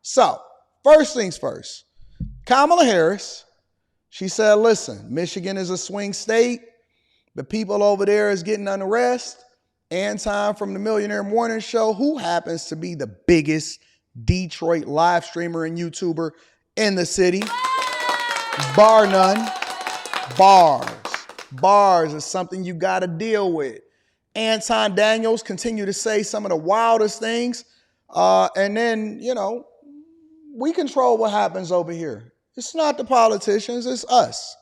So, first things first, Kamala Harris, she said, listen, Michigan is a swing state. The people over there is getting under arrest. Anton from the Millionaire Morning Show, who happens to be the biggest Detroit live streamer and YouTuber in the city, bar none. Bars is something you got to deal with. Anton Daniels continue to say some of the wildest things. And then, we control what happens over here. It's not the politicians, it's us.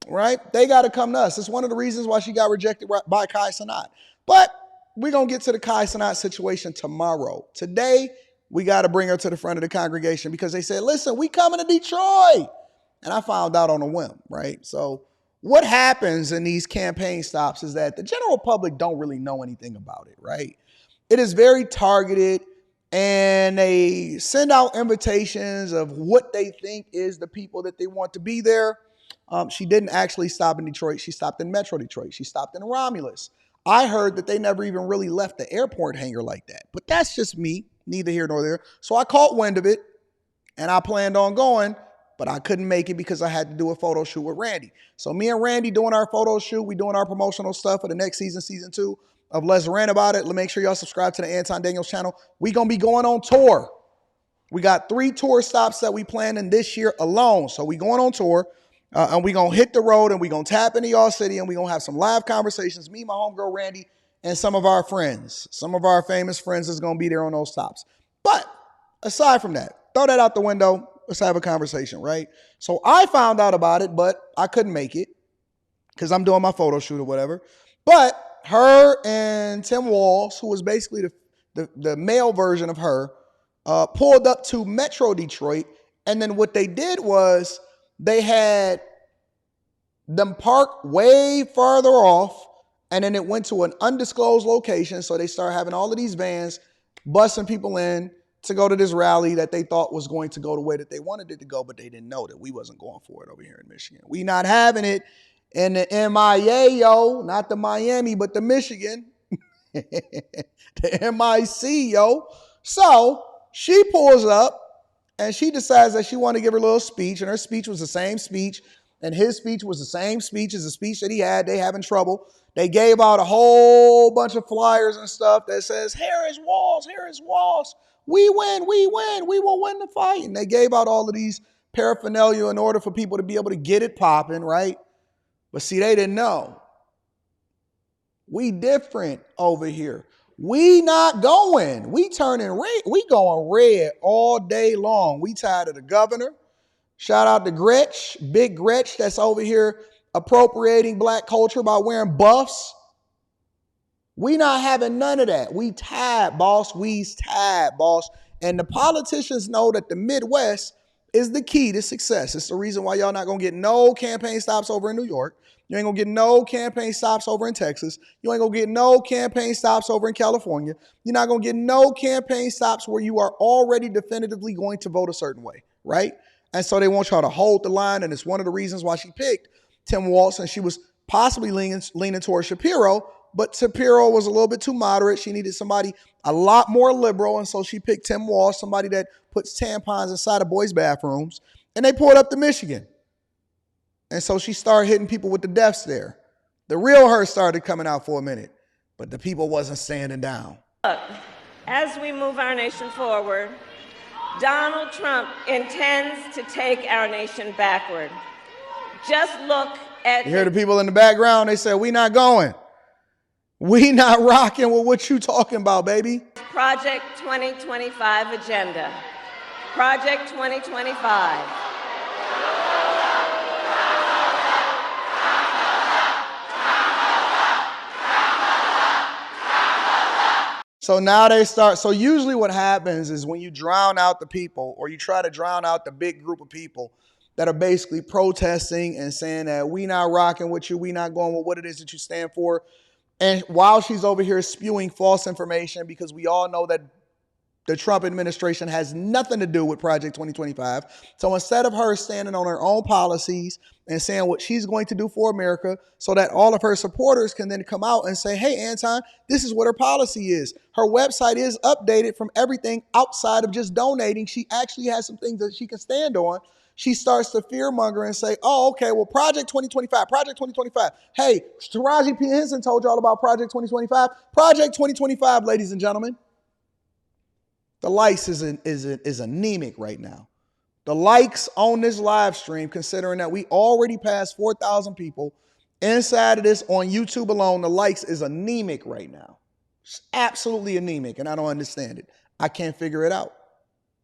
Right? They got to come to us. It's one of the reasons why she got rejected by Kai Cenat. But we're going to get to the Kai Cenat situation tomorrow. Today, we got to bring her to the front of the congregation because they said, listen, we coming to Detroit. And I found out on a whim, right? So what happens in these campaign stops is that the general public don't really know anything about it, right? It is very targeted, and they send out invitations of what they think is the people that they want to be there. She didn't actually stop in Detroit. She stopped in Metro Detroit. She stopped in Romulus. I heard that they never even really left the airport hangar like that. But that's just me, neither here nor there. So I caught wind of it, and I planned on going, but I couldn't make it because I had to do a photo shoot with Randy. So me and Randy doing our photo shoot. We doing our promotional stuff for the next season, season 2 of Let's Rant About It. Make sure y'all subscribe to the Anton Daniels channel. We going to be going on tour. We got 3 tour stops that we planned in this year alone. So we going on tour. And we're going to hit the road and we're going to tap into y'all city and we're going to have some live conversations. Me, my homegirl, Randy, and some of our friends. Some of our famous friends is going to be there on those stops. But aside from that, throw that out the window. Let's have a conversation, right? So I found out about it, but I couldn't make it because I'm doing my photo shoot or whatever. But her and Tim Walls, who was basically the male version of her, pulled up to Metro Detroit. And then what they did was they had them parked way farther off, and then it went to an undisclosed location. So they started having all of these vans busing people in to go to this rally that they thought was going to go the way that they wanted it to go, but they didn't know that we wasn't going for it over here in Michigan. We not having it in the MIA, yo. Not the Miami, but the Michigan. The MIC, yo. So she pulls up, and she decides that she wanted to give her little speech, and her speech was the same speech, and his speech was the same speech as the speech that he had. They having trouble. They gave out a whole bunch of flyers and stuff that says, here is Walls, here is Walls. We win, we will win the fight. And they gave out all of these paraphernalia in order for people to be able to get it popping, right? But see, they didn't know. We different over here. We not going. We turning red. We going red all day long. We tired of the governor. Shout out to Gretch, Big Gretch, that's over here appropriating black culture by wearing buffs. We not having none of that. We tired, boss. We's tired, boss. And the politicians know that the Midwest is the key to success. It's the reason why y'all not going to get no campaign stops over in New York. You ain't going to get no campaign stops over in Texas. You ain't going to get no campaign stops over in California. You're not going to get no campaign stops where you are already definitively going to vote a certain way, right? And so they want y'all to hold the line, and it's one of the reasons why she picked Tim Walz, and she was possibly leaning towards Shapiro, but Shapiro was a little bit too moderate. She needed somebody a lot more liberal, and so she picked Tim Walz, somebody that puts tampons inside of boys' bathrooms, and they pulled up to Michigan. And so she started hitting people with the deaths there. The real her started coming out for a minute, but the people wasn't standing down. As we move our nation forward, Donald Trump intends to take our nation backward. Just look at... You hear the people in the background, they say, we not going. We not rocking with what you talking about, baby. Project 2025 agenda. Project 2025. So now they start. So usually what happens is when you drown out the people, or you try to drown out the big group of people that are basically protesting and saying that we not rocking with you, we not going with what it is that you stand for. And while she's over here spewing false information, because we all know that the Trump administration has nothing to do with Project 2025. So instead of her standing on her own policies and saying what she's going to do for America so that all of her supporters can then come out and say, hey, Anton, this is what her policy is. Her website is updated from everything outside of just donating. She actually has some things that she can stand on. She starts to fear-monger and say, oh, okay, well, Project 2025, Project 2025. Hey, Taraji P. Henson told y'all about Project 2025. Project 2025, ladies and gentlemen. The likes is anemic right now. The likes on this live stream, considering that we already passed 4,000 people inside of this on YouTube alone, the likes is anemic right now. It's absolutely anemic, and I don't understand it. I can't figure it out.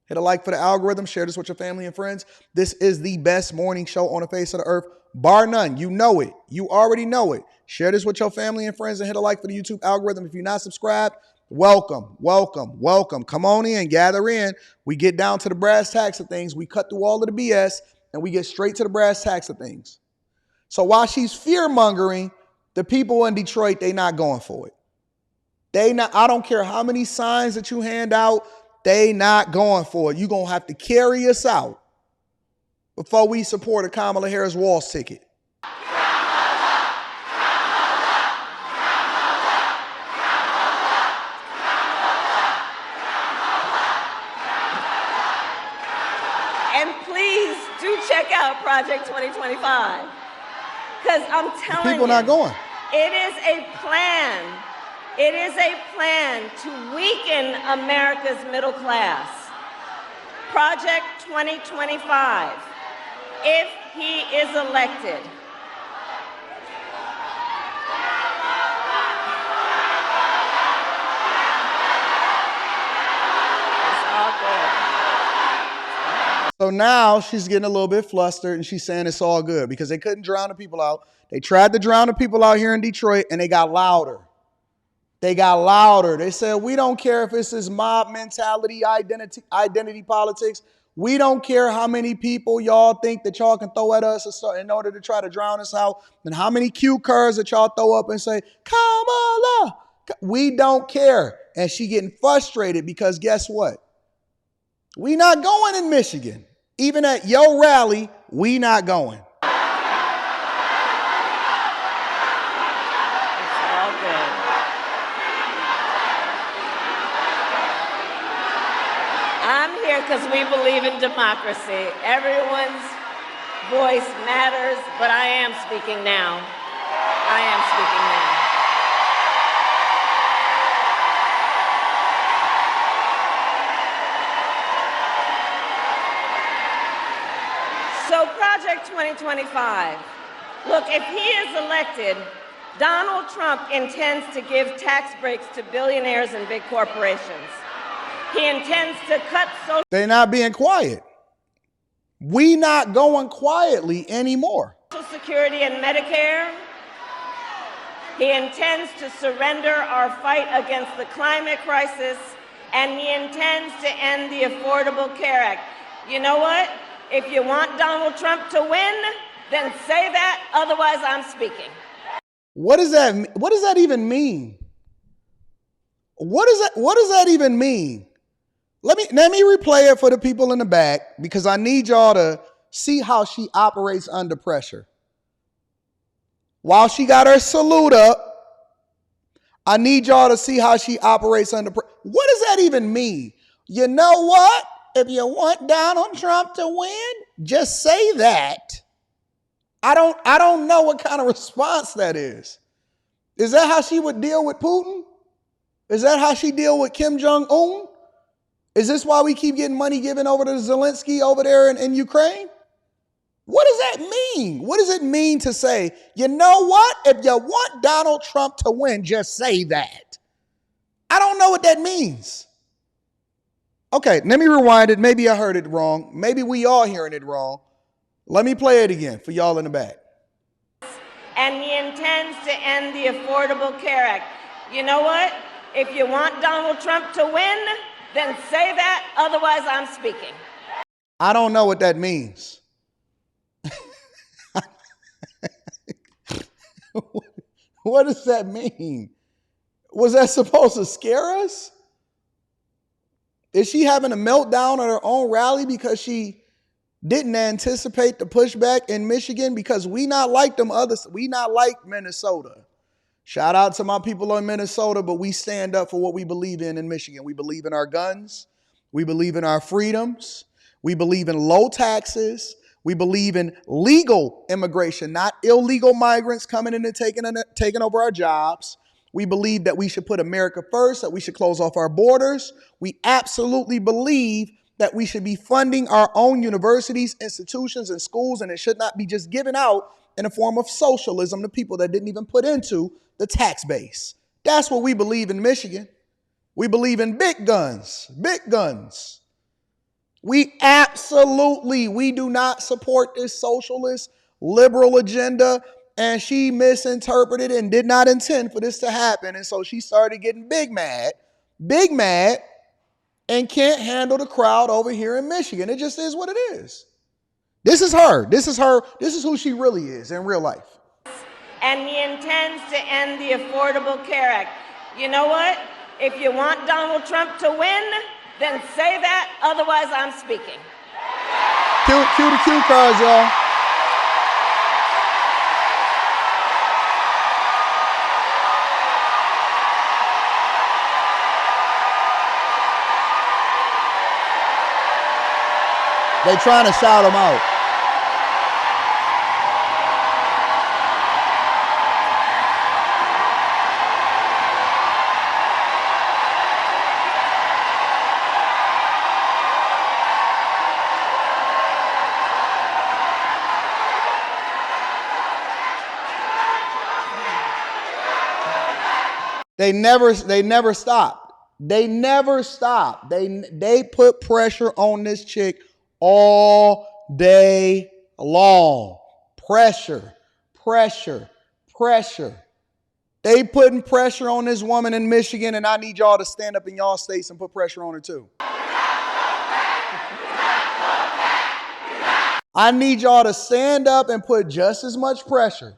Hit a like for the algorithm. Share this with your family and friends. This is the best morning show on the face of the earth, bar none. You know it. You already know it. Share this with your family and friends and hit a like for the YouTube algorithm. If you're not subscribed, welcome, welcome, welcome. Come on in, gather in. We get down to the brass tacks of things. We cut through all of the BS and we get straight to the brass tacks of things. So while she's fear-mongering, the people in Detroit, they not going for it. I don't care how many signs that you hand out, they not going for it. You're going to have to carry us out before we support a Kamala Harris Walls ticket. And please do check out Project 2025. Because I'm telling you, people not going. It is a plan. It is a plan to weaken America's middle class. Project 2025, if he is elected. It's all good. So now she's getting a little bit flustered and she's saying it's all good because they couldn't drown the people out. They tried to drown the people out here in Detroit and they got louder. They got louder. They said, we don't care if it's this mob mentality, identity politics. We don't care how many people y'all think that y'all can throw at us in order to try to drown us out, and how many cue cards that y'all throw up and say, Kamala. We don't care. And she getting frustrated because guess what? We not going in Michigan. Even at your rally, we not going. Because we believe in democracy. Everyone's voice matters, but I am speaking now. I am speaking now. So Project 2025. Look, if he is elected, Donald Trump intends to give tax breaks to billionaires and big corporations. He intends to cut social... They're not being quiet. We not going quietly anymore. Social Security and Medicare. He intends to surrender our fight against the climate crisis, and he intends to end the Affordable Care Act. You know what? If you want Donald Trump to win, then say that, otherwise I'm speaking. What does that even mean? What does that even mean? Let me replay it for the people in the back because I need y'all to see how she operates under pressure. While she got her salute up, I need y'all to see how she operates under pressure. What does that even mean? You know what? If you want Donald Trump to win, just say that. I don't know what kind of response that is. Is that how she would deal with Putin? Is that how she deal with Kim Jong-un? Is this why we keep getting money given over to Zelensky over there in Ukraine? What does that mean? What does it mean to say, you know what? If you want Donald Trump to win, just say that. I don't know what that means. Okay, let me rewind it. Maybe I heard it wrong. Maybe we all hearing it wrong. Let me play it again for y'all in the back. And he intends to end the Affordable Care Act. You know what? If you want Donald Trump to win, then say that, otherwise I'm speaking. I don't know what that means. What does that mean? Was that supposed to scare us? Is she having a meltdown at her own rally because she didn't anticipate the pushback in Michigan? Because we not like them others. We not like Minnesota. Shout out to my people in Minnesota, but we stand up for what we believe in Michigan. We believe in our guns. We believe in our freedoms. We believe in low taxes. We believe in legal immigration, not illegal migrants coming in and taking over our jobs. We believe that we should put America first, that we should close off our borders. We absolutely believe that we should be funding our own universities, institutions, and schools, and it should not be just given out in a form of socialism to people that didn't even put into the tax base. That's what we believe in Michigan. We believe in big guns, big guns. We do not support this socialist liberal agenda, and she misinterpreted and did not intend for this to happen. And so she started getting big mad, and can't handle the crowd over here in Michigan. It just is what it is. This is her. This is who she really is in real life. And he intends to end the Affordable Care Act. You know what? If you want Donald Trump to win, then say that. Otherwise, I'm speaking. Cue the cue cards, y'all. They trying to shout him out. They never stopped. They never stopped. They put pressure on this chick all day long. Pressure. They putting pressure on this woman in Michigan, and I need y'all to stand up in y'all states and put pressure on her too. I need y'all to stand up and put just as much pressure.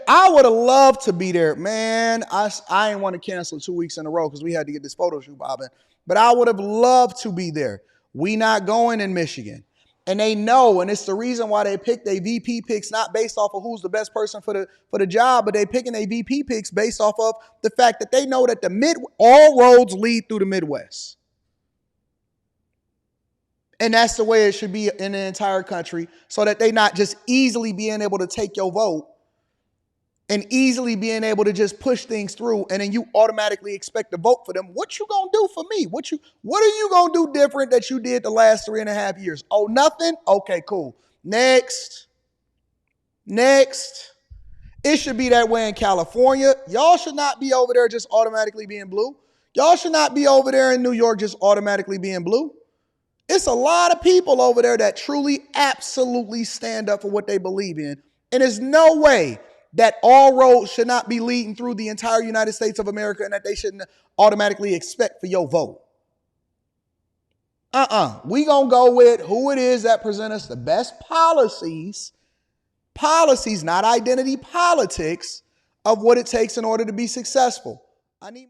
I would have loved to be there. Man, I didn't want to cancel 2 weeks in a row because we had to get this photo shoot popping. But I would have loved to be there. We not going in Michigan. And they know, and it's the reason why they pick their VP picks not based off of who's the best person for the job, but they picking their VP picks based off of the fact that they know that all roads lead through the Midwest. And that's the way it should be in the entire country, so that they not just easily being able to take your vote and easily being able to just push things through, and then you automatically expect to vote for them. What you gonna do for me? What are you gonna do different that you did the last 3.5 years? Oh, nothing? Okay, cool. Next. It should be that way in California. Y'all should not be over there just automatically being blue. Y'all should not be over there in New York just automatically being blue. It's a lot of people over there that truly, absolutely stand up for what they believe in. And there's no way that all roads should not be leading through the entire United States of America and that they shouldn't automatically expect for your vote. We gonna go with who it is that present us the best policies, not identity politics, of what it takes in order to be successful. I need